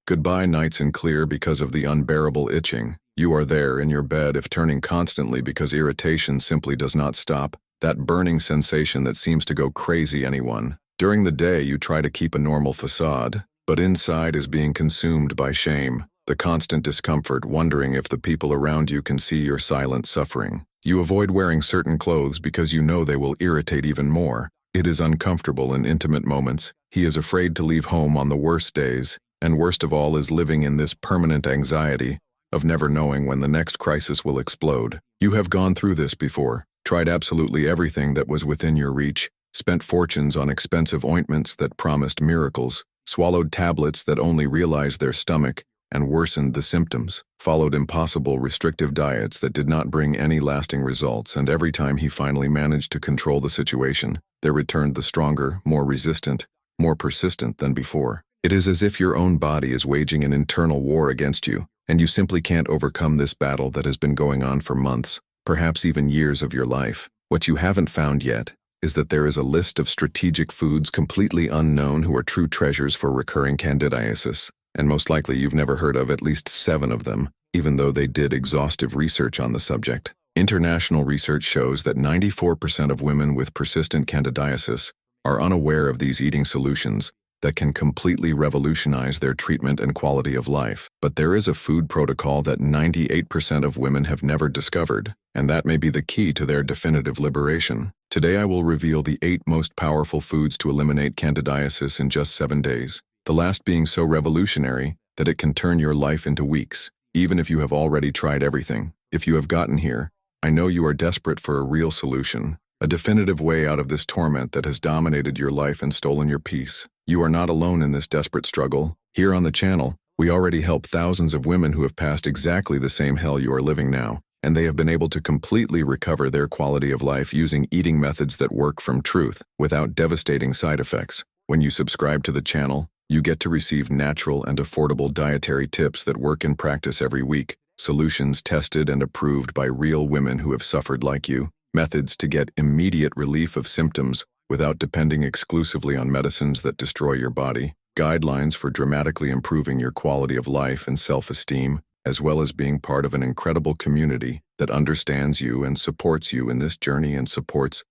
Goodbye nights and clear because of the unbearable itching. You are there in your bed if turning constantly because irritation simply does not stop. That burning sensation that seems to go crazy anyone. During the day you try to keep a normal facade, but inside is being consumed by shame. The constant discomfort, wondering if the people around you can see your silent suffering. You avoid wearing certain clothes because you know they will irritate even more. It is uncomfortable in intimate moments. He is afraid to leave home on the worst days, and worst of all is living in this permanent anxiety of never knowing when the next crisis will explode. You have gone through this before, tried absolutely everything that was within your reach, spent fortunes on expensive ointments that promised miracles, swallowed tablets that only realized their stomach and worsened the symptoms, followed impossible restrictive diets that did not bring any lasting results, and every time he finally managed to control the situation, there returned the stronger, more resistant, more persistent than before. It is as if your own body is waging an internal war against you, and you simply can't overcome this battle that has been going on for months, perhaps even years of your life. What you haven't found yet is that there is a list of strategic foods completely unknown who are true treasures for recurring candidiasis. And most likely you've never heard of at least 7 of them, even though they did exhaustive research on the subject. International research shows that 94% of women with persistent candidiasis are unaware of these eating solutions that can completely revolutionize their treatment and quality of life. But there is a food protocol that 98% of women have never discovered, and that may be the key to their definitive liberation. Today I will reveal the 8 most powerful foods to eliminate candidiasis in just 7 days. The last being so revolutionary that it can turn your life into weeks, even if you have already tried everything. If you have gotten here, I know you are desperate for a real solution, a definitive way out of this torment that has dominated your life and stolen your peace. You are not alone in this desperate struggle. Here on the channel, we already help thousands of women who have passed exactly the same hell you are living now, and they have been able to completely recover their quality of life using eating methods that work from truth, without devastating side effects. When you subscribe to the channel, you get to receive natural and affordable dietary tips that work in practice every week, solutions tested and approved by real women who have suffered like you, methods to get immediate relief of symptoms without depending exclusively on medicines that destroy your body, guidelines for dramatically improving your quality of life and self-esteem, as well as being part of an incredible community that understands you and supports you in this journey and supports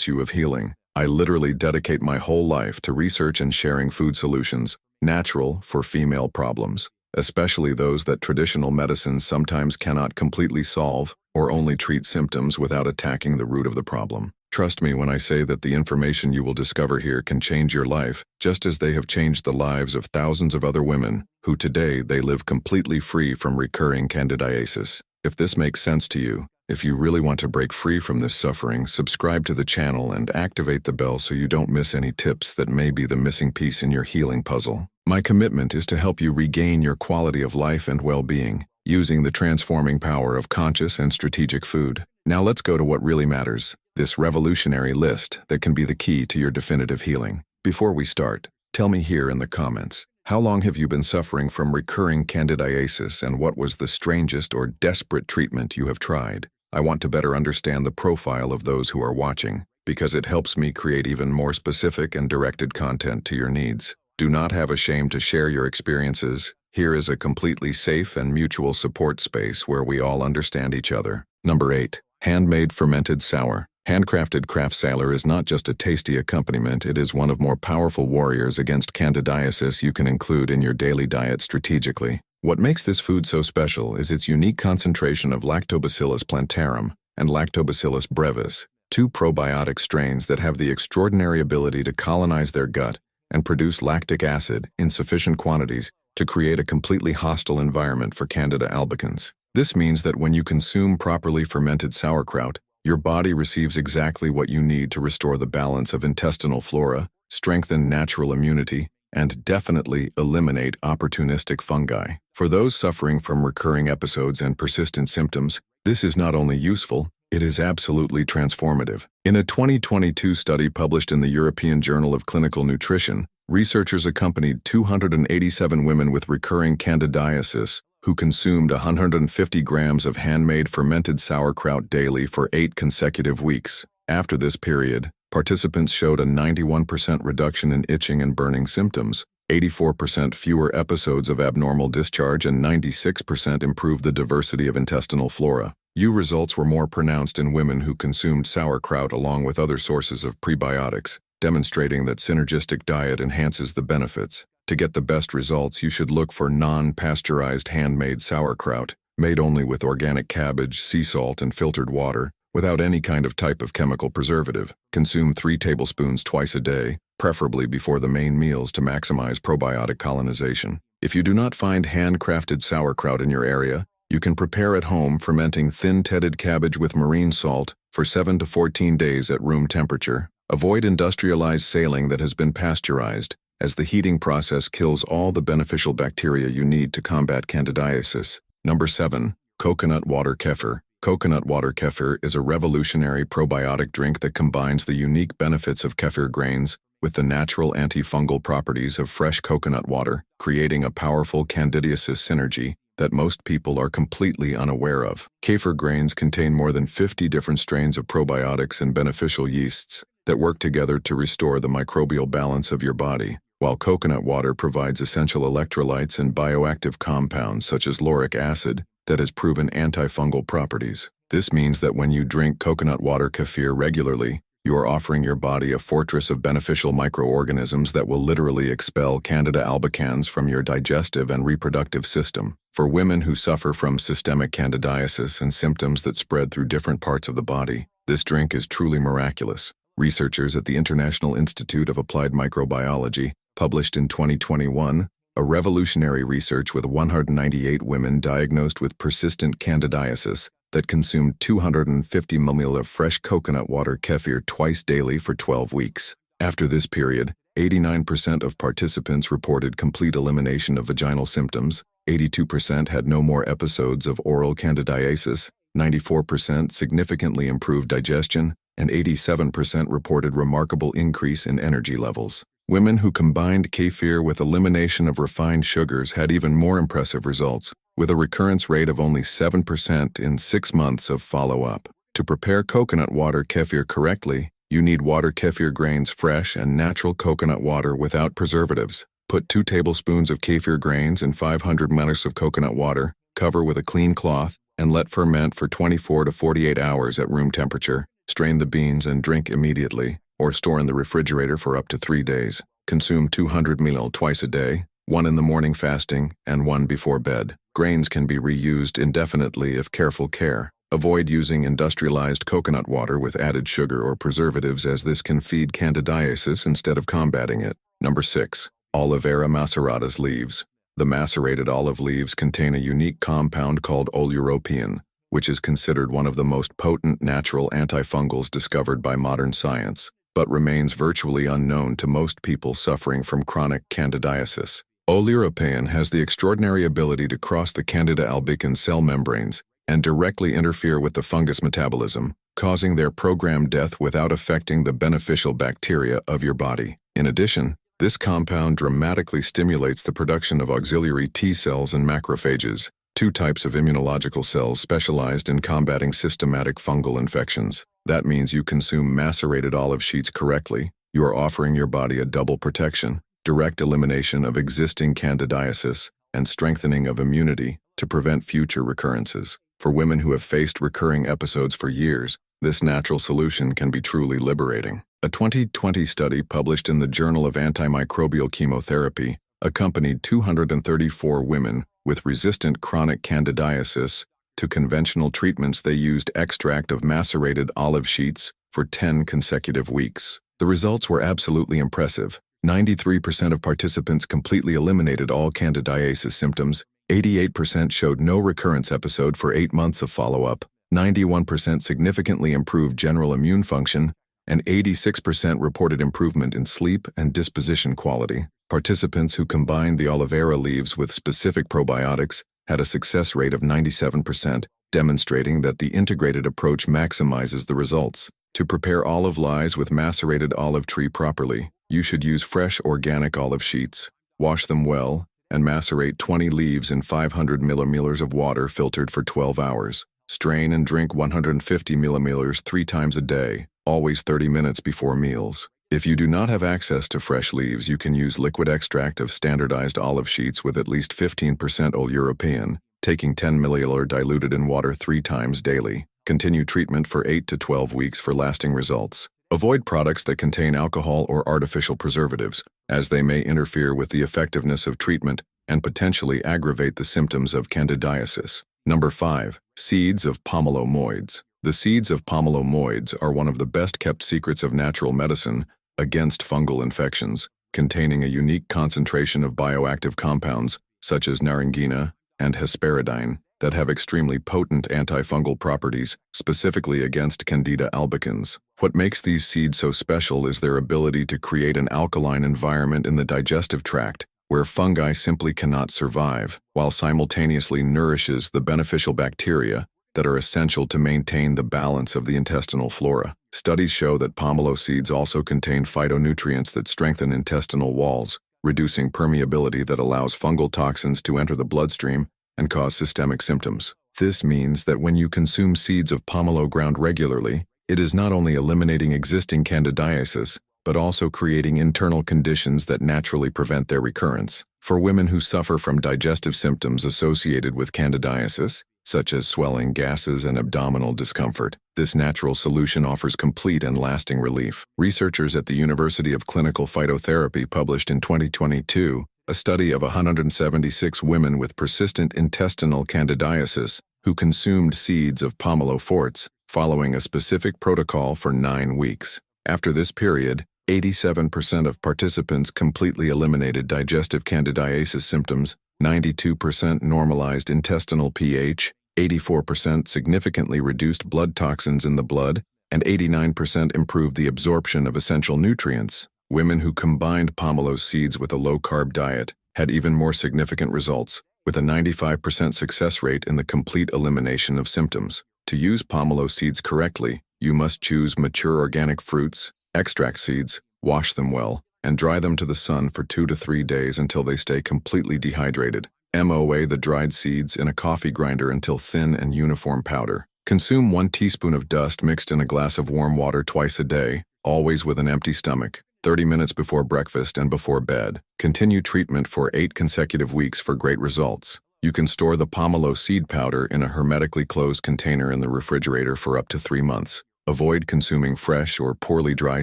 you of healing. I literally dedicate my whole life to research and sharing food solutions, natural for female problems, especially those that traditional medicines sometimes cannot completely solve or only treat symptoms without attacking the root of the problem. Trust me when I say that the information you will discover here can change your life, just as they have changed the lives of thousands of other women, who today they live completely free from recurring candidiasis. If this makes sense to you, if you really want to break free from this suffering, subscribe to the channel and activate the bell so you don't miss any tips that may be the missing piece in your healing puzzle. My commitment is to help you regain your quality of life and well-being, using the transforming power of conscious and strategic food. Now let's go to what really matters, this revolutionary list that can be the key to your definitive healing. Before we start, tell me here in the comments, how long have you been suffering from recurring candidiasis, and what was the strangest or desperate treatment you have tried? I want to better understand the profile of those who are watching, because it helps me create even more specific and directed content to your needs. Do not have a shame to share your experiences. Here is a completely safe and mutual support space where we all understand each other. Number 8. Handmade fermented sour. Handcrafted craft sour is not just a tasty accompaniment, it is one of more powerful warriors against candidiasis you can include in your daily diet strategically. What makes this food so special is its unique concentration of Lactobacillus plantarum and Lactobacillus brevis, 2 probiotic strains that have the extraordinary ability to colonize their gut and produce lactic acid in sufficient quantities to create a completely hostile environment for Candida albicans. This means that when you consume properly fermented sauerkraut, your body receives exactly what you need to restore the balance of intestinal flora, strengthen natural immunity, and definitely eliminate opportunistic fungi. For those suffering from recurring episodes and persistent symptoms, this is not only useful, it is absolutely transformative. In a 2022 study published in the European Journal of Clinical Nutrition, researchers accompanied 287 women with recurring candidiasis who consumed 150 grams of handmade fermented sauerkraut daily for 8 consecutive weeks. After this period, participants showed a 91% reduction in itching and burning symptoms, 84% fewer episodes of abnormal discharge, and 96% improved the diversity of intestinal flora. Results were more pronounced in women who consumed sauerkraut along with other sources of prebiotics, demonstrating that synergistic diet enhances the benefits. To get the best results, you should look for non-pasteurized handmade sauerkraut, made only with organic cabbage, sea salt, and filtered water, without any kind of type of chemical preservative. Consume 3 tablespoons twice a day, preferably before the main meals, to maximize probiotic colonization. If you do not find handcrafted sauerkraut in your area, you can prepare at home fermenting thin-tedded cabbage with marine salt for 7 to 14 days at room temperature. Avoid industrialized saline that has been pasteurized, as the heating process kills all the beneficial bacteria you need to combat candidiasis. Number 7. Coconut water kefir. Coconut water kefir is a revolutionary probiotic drink that combines the unique benefits of kefir grains with the natural antifungal properties of fresh coconut water, creating a powerful candidiasis synergy that most people are completely unaware of. Kefir grains contain more than 50 different strains of probiotics and beneficial yeasts that work together to restore the microbial balance of your body, while coconut water provides essential electrolytes and bioactive compounds such as lauric acid that has proven antifungal properties. This means that when you drink coconut water kefir regularly, you are offering your body a fortress of beneficial microorganisms that will literally expel Candida albicans from your digestive and reproductive system. For women who suffer from systemic candidiasis and symptoms that spread through different parts of the body, this drink is truly miraculous. Researchers at the International Institute of Applied Microbiology published in 2021 a revolutionary research with 198 women diagnosed with persistent candidiasis that consumed 250 ml of fresh coconut water kefir twice daily for 12 weeks. After this period, 89% of participants reported complete elimination of vaginal symptoms, 82% had no more episodes of oral candidiasis, 94% significantly improved digestion, and 87% reported remarkable increase in energy levels. Women who combined kefir with elimination of refined sugars had even more impressive results, with a recurrence rate of only 7% in 6 months of follow-up. To prepare coconut water kefir correctly, you need water kefir grains, fresh and natural coconut water without preservatives. Put 2 tablespoons of kefir grains in 500 ml of coconut water, cover with a clean cloth, and let ferment for 24 to 48 hours at room temperature. Strain the beans and drink immediately, or store in the refrigerator for up to 3 days. Consume 200 ml twice a day, 1 in the morning fasting and 1 before bed. Grains can be reused indefinitely if careful care. Avoid using industrialized coconut water with added sugar or preservatives, as this can feed candidiasis instead of combating it. Number 6. Aloe vera maceratus leaves. The macerated olive leaves contain a unique compound called oleuropein, which is considered one of the most potent natural antifungals discovered by modern science, but remains virtually unknown to most people suffering from chronic candidiasis. Oleuropein has the extraordinary ability to cross the Candida albicans cell membranes and directly interfere with the fungus metabolism, causing their programmed death without affecting the beneficial bacteria of your body. In addition, this compound dramatically stimulates the production of auxiliary T cells and macrophages, 2 types of immunological cells specialized in combating systematic fungal infections. That means you consume macerated olive sheets correctly, you are offering your body a double protection, direct elimination of existing candidiasis, and strengthening of immunity to prevent future recurrences. For women who have faced recurring episodes for years, this natural solution can be truly liberating. A 2020 study published in the Journal of Antimicrobial Chemotherapy accompanied 234 women with resistant chronic candidiasis to conventional treatments. They used extract of macerated olive sheets for 10 consecutive weeks. The results were absolutely impressive. 93% of participants completely eliminated all candidiasis symptoms, 88% showed no recurrence episode for 8 months of follow-up, 91% significantly improved general immune function, and 86% reported improvement in sleep and disposition quality. Participants who combined the aloe vera leaves with specific probiotics had a success rate of 97%, demonstrating that the integrated approach maximizes the results. To prepare olive leaves with macerated olive tree properly, you should use fresh organic olive sheets. Wash them well, and macerate 20 leaves in 500 milliliters of water filtered for 12 hours. Strain and drink 150 milliliters 3 times a day, always 30 minutes before meals. If you do not have access to fresh leaves, you can use liquid extract of standardized olive sheets with at least 15% European, taking 10 milliliter diluted in water 3 times daily. Continue treatment for 8 to 12 weeks for lasting results. Avoid products that contain alcohol or artificial preservatives, as they may interfere with the effectiveness of treatment and potentially aggravate the symptoms of candidiasis. Number 5. Seeds of pomelo moids. The seeds of pomelo moids are one of the best-kept secrets of natural medicine against fungal infections, containing a unique concentration of bioactive compounds such as naringina and hesperidine that have extremely potent antifungal properties, specifically against Candida albicans. What makes these seeds so special is their ability to create an alkaline environment in the digestive tract where fungi simply cannot survive, while simultaneously nourishes the beneficial bacteria that are essential to maintain the balance of the intestinal flora. Studies show that pomelo seeds also contain phytonutrients that strengthen intestinal walls, reducing permeability that allows fungal toxins to enter the bloodstream and cause systemic symptoms. This means that when you consume seeds of pomelo ground regularly, it is not only eliminating existing candidiasis, but also creating internal conditions that naturally prevent their recurrence. For women who suffer from digestive symptoms associated with candidiasis, such as swelling, gases, and abdominal discomfort, this natural solution offers complete and lasting relief. Researchers at the University of Clinical Phytotherapy published in 2022 a study of 176 women with persistent intestinal candidiasis who consumed seeds of pomelo forts following a specific protocol for 9 weeks. After this period, 87% of participants completely eliminated digestive candidiasis symptoms, 92% normalized intestinal pH, 84% significantly reduced blood toxins in the blood, and 89% improved the absorption of essential nutrients. Women who combined pomelo seeds with a low-carb diet had even more significant results, with a 95% success rate in the complete elimination of symptoms. To use pomelo seeds correctly, you must choose mature organic fruits, extract seeds, wash them well, and dry them to the sun for 2 to 3 days until they stay completely dehydrated. MOA the dried seeds in a coffee grinder until thin and uniform powder. Consume 1 teaspoon of dust mixed in a glass of warm water twice a day, always with an empty stomach, 30 minutes before breakfast and before bed. Continue treatment for 8 consecutive weeks for great results. You can store the pomelo seed powder in a hermetically closed container in the refrigerator for up to 3 months. Avoid consuming fresh or poorly dry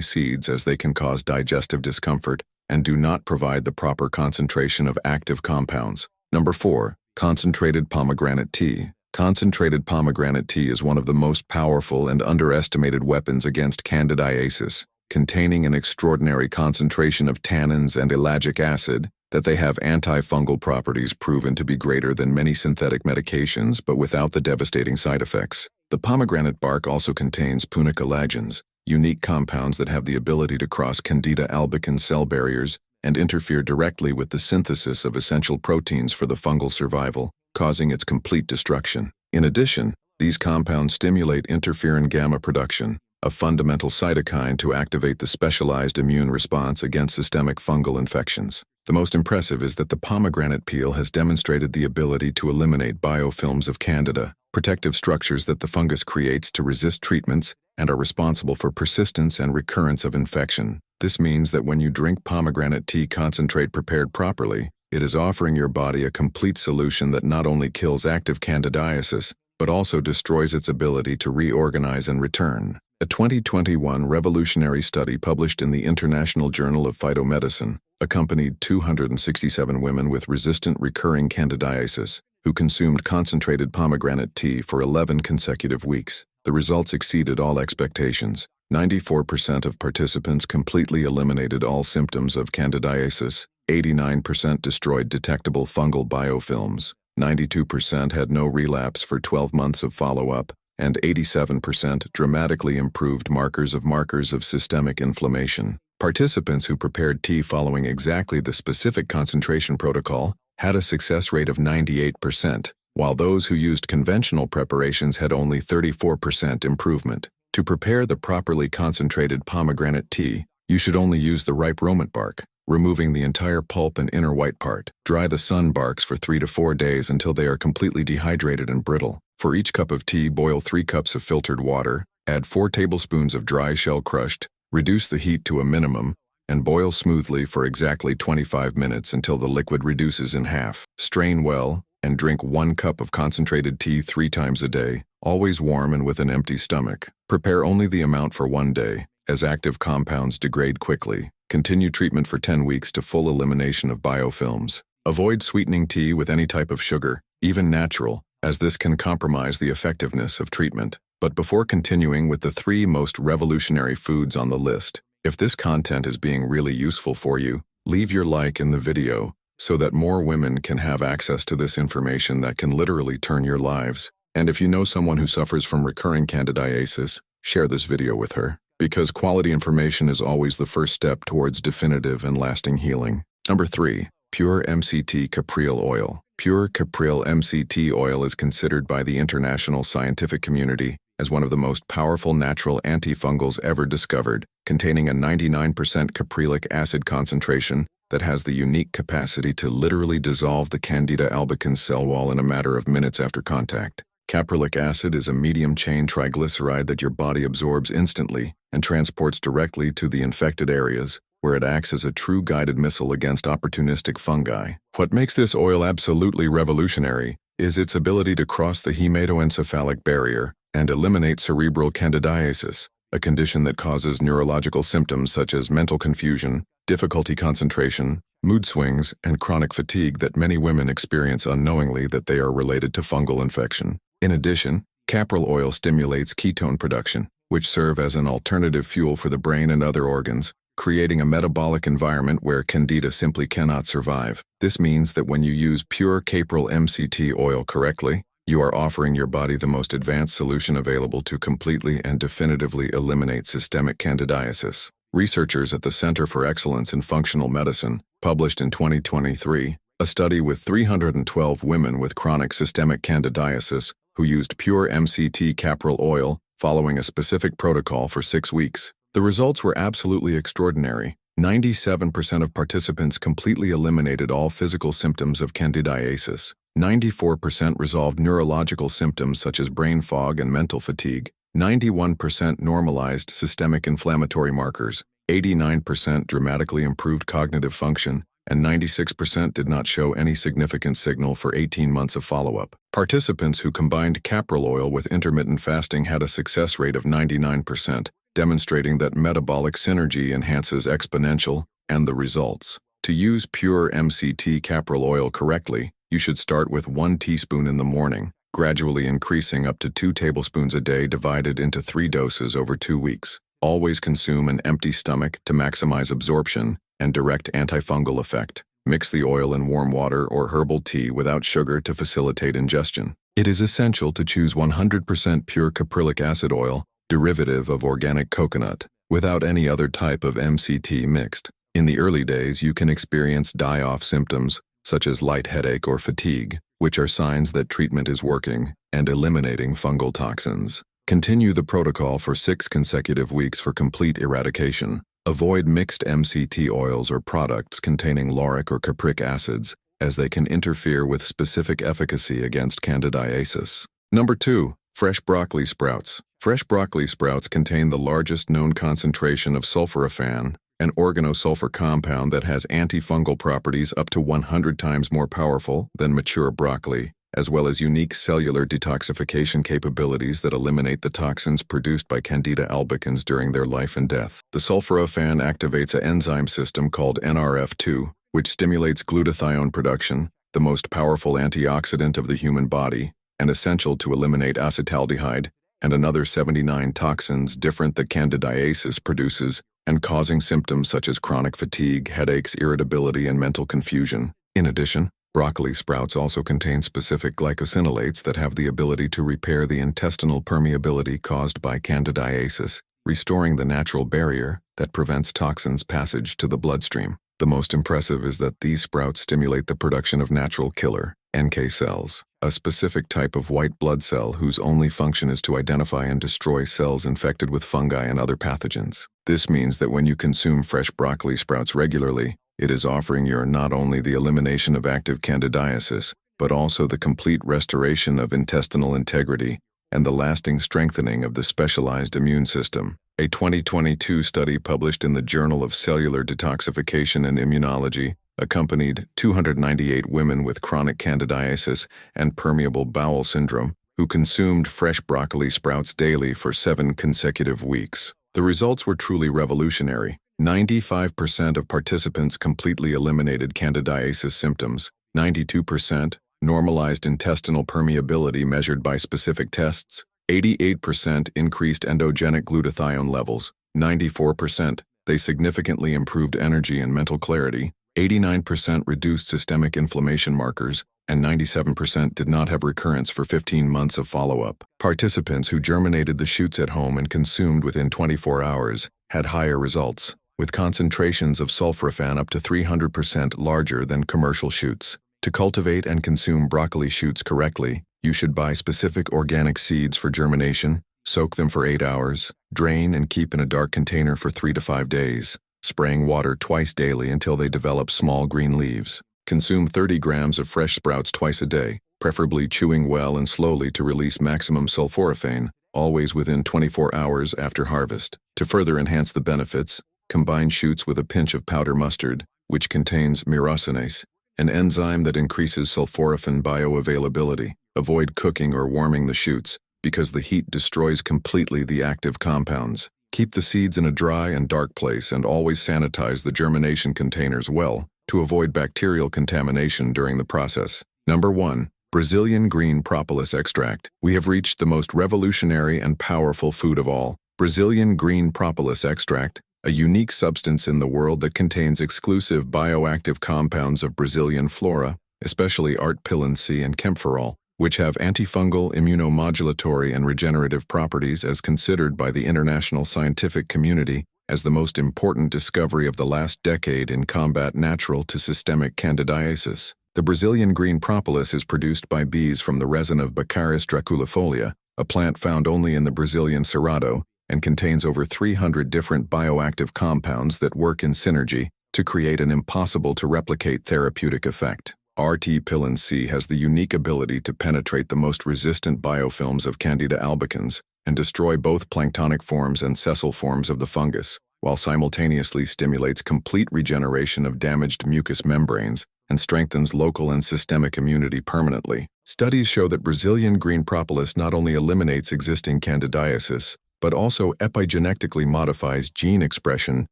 seeds as they can cause digestive discomfort and do not provide the proper concentration of active compounds. Number 4. Concentrated pomegranate tea. Concentrated pomegranate tea is one of the most powerful and underestimated weapons against candidiasis, containing an extraordinary concentration of tannins and ellagic acid that they have antifungal properties proven to be greater than many synthetic medications but without the devastating side effects. The pomegranate bark also contains punicolagens, unique compounds that have the ability to cross Candida albicans cell barriers and interfere directly with the synthesis of essential proteins for the fungal survival, causing its complete destruction. In addition, these compounds stimulate interferon gamma production, a fundamental cytokine to activate the specialized immune response against systemic fungal infections. The most impressive is that the pomegranate peel has demonstrated the ability to eliminate biofilms of Candida, protective structures that the fungus creates to resist treatments and are responsible for persistence and recurrence of infection. This means that when you drink pomegranate tea concentrate prepared properly, it is offering your body a complete solution that not only kills active candidiasis, but also destroys its ability to reorganize and return. A 2021 revolutionary study published in the International Journal of Phytomedicine accompanied 267 women with resistant recurring candidiasis who consumed concentrated pomegranate tea for 11 consecutive weeks. The results exceeded all expectations. 94% of participants completely eliminated all symptoms of candidiasis, 89% destroyed detectable fungal biofilms, 92% had no relapse for 12 months of follow-up, and 87% dramatically improved markers of systemic inflammation. Participants who prepared tea following exactly the specific concentration protocol had a success rate of 98%, while those who used conventional preparations had only 34% improvement. To prepare the properly concentrated pomegranate tea, you should only use the ripe romant bark, removing the entire pulp and inner white part. Dry the sun barks for 3 to 4 days until they are completely dehydrated and brittle. For each cup of tea, boil 3 cups of filtered water, add 4 tablespoons of dry shell crushed, Reduce the heat to a minimum and boil smoothly for exactly 25 minutes until the liquid reduces in half. Strain well and drink 1 cup of concentrated tea 3 times a day, always warm and with an empty stomach. Prepare only the amount for 1 day, as active compounds degrade quickly. Continue treatment for 10 weeks to full elimination of biofilms. Avoid sweetening tea with any type of sugar, even natural, as this can compromise the effectiveness of treatment. But before continuing with the 3 most revolutionary foods on the list, if this content is being really useful for you, leave your like in the video so that more women can have access to this information that can literally turn your lives. And if you know someone who suffers from recurring candidiasis, share this video with her, because quality information is always the first step towards definitive and lasting healing. Number 3. Pure MCT Capriol Oil. Pure Capriol MCT oil is considered by the international scientific community as one of the most powerful natural antifungals ever discovered, containing a 99% caprylic acid concentration that has the unique capacity to literally dissolve the Candida albicans cell wall in a matter of minutes after contact. Caprylic acid is a medium-chain triglyceride that your body absorbs instantly and transports directly to the infected areas, where it acts as a true guided missile against opportunistic fungi. What makes this oil absolutely revolutionary is its ability to cross the hematoencephalic barrier and eliminate cerebral candidiasis, a condition that causes neurological symptoms such as mental confusion, difficulty concentration, mood swings, and chronic fatigue that many women experience unknowingly that they are related to fungal infection. In addition, capril oil stimulates ketone production, which serve as an alternative fuel for the brain and other organs, creating a metabolic environment where Candida simply cannot survive. This means that when you use pure capril MCT oil correctly, you are offering your body the most advanced solution available to completely and definitively eliminate systemic candidiasis. Researchers at the Center for Excellence in Functional Medicine published in 2023 a study with 312 women with chronic systemic candidiasis who used pure MCT capril oil following a specific protocol for 6 weeks. The results were absolutely extraordinary. 97% of participants completely eliminated all physical symptoms of candidiasis. 94% resolved neurological symptoms such as brain fog and mental fatigue. 91% normalized systemic inflammatory markers. 89% dramatically improved cognitive function, and 96% did not show any significant signal for 18 months of follow-up. Participants who combined capril oil with intermittent fasting had a success rate of 99%, demonstrating that metabolic synergy enhances exponential, and the results. To use pure MCT capril oil correctly, you should start with 1 teaspoon in the morning, gradually increasing up to 2 tablespoons a day divided into 3 doses over 2 weeks. Always consume an empty stomach to maximize absorption and direct antifungal effect. Mix the oil in warm water or herbal tea without sugar to facilitate ingestion. It is essential to choose 100% pure caprylic acid oil, derivative of organic coconut, without any other type of MCT mixed. In the early days, you can experience die-off symptoms, such as light headache or fatigue, which are signs that treatment is working and eliminating fungal toxins. Continue the protocol for 6 consecutive weeks for complete eradication. Avoid mixed MCT oils or products containing lauric or capric acids, as they can interfere with specific efficacy against candidiasis. Number 2. Fresh broccoli sprouts. Fresh broccoli sprouts contain the largest known concentration of sulforaphane, an organosulfur compound that has antifungal properties up to 100 times more powerful than mature broccoli, as well as unique cellular detoxification capabilities that eliminate the toxins produced by Candida albicans during their life and death. The sulforaphane activates an enzyme system called NRF2, which stimulates glutathione production, the most powerful antioxidant of the human body, and essential to eliminate acetaldehyde and another 79 toxins different that candidiasis produces, and causing symptoms such as chronic fatigue, headaches, irritability, and mental confusion. In addition, broccoli sprouts also contain specific glycosinolates that have the ability to repair the intestinal permeability caused by candidiasis, restoring the natural barrier that prevents toxins' passage to the bloodstream. The most impressive is that these sprouts stimulate the production of natural killer NK cells, a specific type of white blood cell whose only function is to identify and destroy cells infected with fungi and other pathogens. This means that when you consume fresh broccoli sprouts regularly, it is offering you not only the elimination of active candidiasis, but also the complete restoration of intestinal integrity and the lasting strengthening of the specialized immune system. A 2022 study published in the Journal of Cellular Detoxification and Immunology accompanied 298 women with chronic candidiasis and permeable bowel syndrome who consumed fresh broccoli sprouts daily for 7 consecutive weeks. The results were truly revolutionary. 95% of participants completely eliminated candidiasis symptoms. 92% normalized intestinal permeability measured by specific tests. 88% increased endogenic glutathione levels. 94% they significantly improved energy and mental clarity. 89% reduced systemic inflammation markers, and 97% did not have recurrence for 15 months of follow-up. Participants who germinated the shoots at home and consumed within 24 hours had higher results, with concentrations of sulforaphane up to 300% larger than commercial shoots. To cultivate and consume broccoli shoots correctly, you should buy specific organic seeds for germination, soak them for 8 hours, drain and keep in a dark container for 3 to 5 days, spraying water twice daily until they develop small green leaves. Consume 30 grams of fresh sprouts twice a day, preferably chewing well and slowly to release maximum sulforaphane, always within 24 hours after harvest. To further enhance the benefits, combine shoots with a pinch of powder mustard, which contains myrosinase, an enzyme that increases sulforaphane bioavailability. Avoid cooking or warming the shoots, because the heat destroys completely the active compounds. Keep the seeds in a dry and dark place and always sanitize the germination containers well to avoid bacterial contamination during the process. Number 1. Brazilian green propolis extract. We have reached the most revolutionary and powerful food of all. Brazilian green propolis extract, a unique substance in the world that contains exclusive bioactive compounds of Brazilian flora, especially artpilin C and camphorol, which have antifungal, immunomodulatory, and regenerative properties as considered by the international scientific community as the most important discovery of the last decade in combat natural to systemic candidiasis. The Brazilian green propolis is produced by bees from the resin of Baccharis draculifolia, a plant found only in the Brazilian Cerrado, and contains over 300 different bioactive compounds that work in synergy to create an impossible-to-replicate therapeutic effect. Artpilin C has the unique ability to penetrate the most resistant biofilms of Candida albicans and destroy both planktonic forms and sessile forms of the fungus, while simultaneously stimulates complete regeneration of damaged mucous membranes and strengthens local and systemic immunity permanently. Studies show that Brazilian green propolis not only eliminates existing candidiasis, but also epigenetically modifies gene expression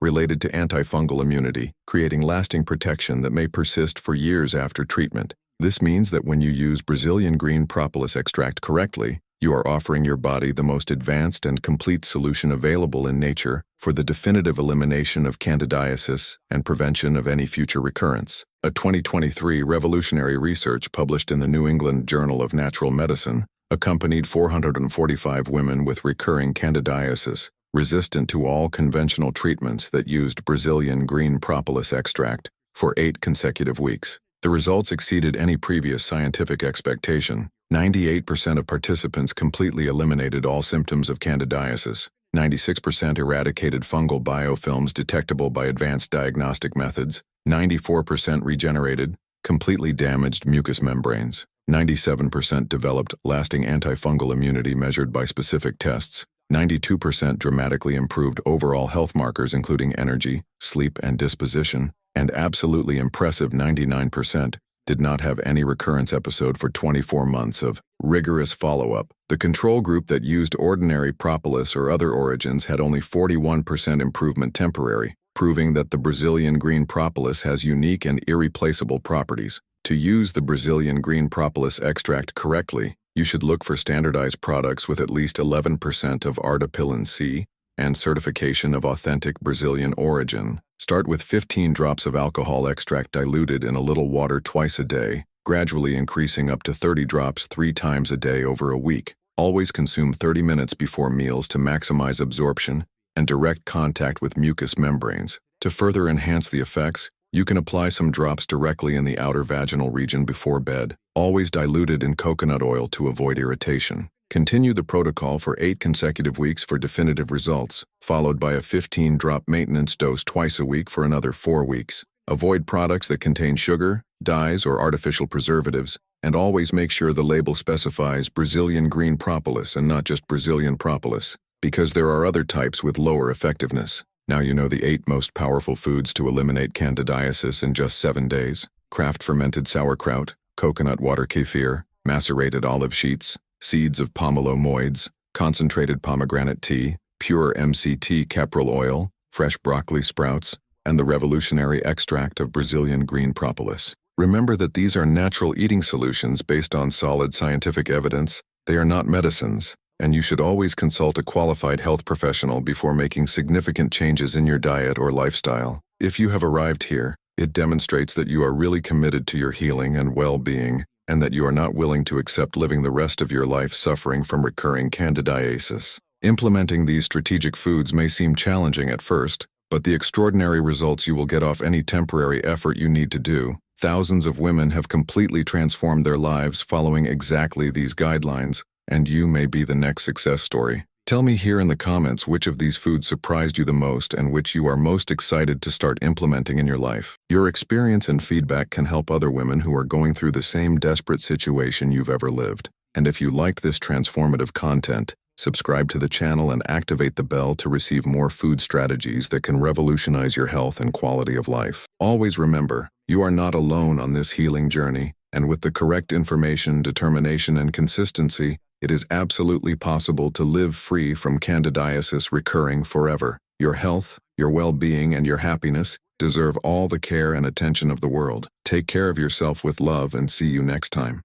related to antifungal immunity, creating lasting protection that may persist for years after treatment. This means that when you use Brazilian green propolis extract correctly, you are offering your body the most advanced and complete solution available in nature for the definitive elimination of candidiasis and prevention of any future recurrence. A 2023 revolutionary research published in the New England Journal of Natural Medicine accompanied 445 women with recurring candidiasis, resistant to all conventional treatments that used Brazilian green propolis extract, for 8 consecutive weeks. The results exceeded any previous scientific expectation. 98% of participants completely eliminated all symptoms of candidiasis. 96% eradicated fungal biofilms detectable by advanced diagnostic methods. 94% regenerated completely damaged mucous membranes. 97% developed lasting antifungal immunity measured by specific tests. 92% dramatically improved overall health markers including energy, sleep, and disposition, and absolutely impressive 99% did not have any recurrence episode for 24 months of rigorous follow-up. The control group that used ordinary propolis or other origins had only 41% improvement temporary, proving that the Brazilian green propolis has unique and irreplaceable properties. To use the Brazilian green propolis extract correctly, you should look for standardized products with at least 11% of artpilin C and certification of authentic Brazilian origin. Start with 15 drops of alcohol extract diluted in a little water twice a day, gradually increasing up to 30 drops 3 times a day over a week. Always consume 30 minutes before meals to maximize absorption and direct contact with mucous membranes. To further enhance the effects, you can apply some drops directly in the outer vaginal region before bed, always diluted in coconut oil to avoid irritation. Continue the protocol for 8 consecutive weeks for definitive results, followed by a 15-drop maintenance dose twice a week for another 4 weeks. Avoid products that contain sugar, dyes, or artificial preservatives, and always make sure the label specifies Brazilian green propolis and not just Brazilian propolis, because there are other types with lower effectiveness. Now you know the 8 most powerful foods to eliminate candidiasis in just 7 days. Kraft fermented sauerkraut, coconut water kefir, macerated olive sheets, seeds of pomelo moids, concentrated pomegranate tea, pure MCT capril oil, fresh broccoli sprouts, and the revolutionary extract of Brazilian green propolis. Remember that these are natural eating solutions based on solid scientific evidence. They are not medicines, and you should always consult a qualified health professional before making significant changes in your diet or lifestyle. If you have arrived here, it demonstrates that you are really committed to your healing and well-being, and that you are not willing to accept living the rest of your life suffering from recurring candidiasis. Implementing these strategic foods may seem challenging at first, but the extraordinary results you will get off any temporary effort you need to do. Thousands of women have completely transformed their lives following exactly these guidelines, and you may be the next success story. Tell me here in the comments which of these foods surprised you the most and which you are most excited to start implementing in your life. Your experience and feedback can help other women who are going through the same desperate situation you've ever lived. And if you liked this transformative content, subscribe to the channel and activate the bell to receive more food strategies that can revolutionize your health and quality of life. Always remember, you are not alone on this healing journey, and with the correct information, determination, and consistency, it is absolutely possible to live free from candidiasis recurring forever. Your health, your well-being, and your happiness deserve all the care and attention of the world. Take care of yourself with love and see you next time.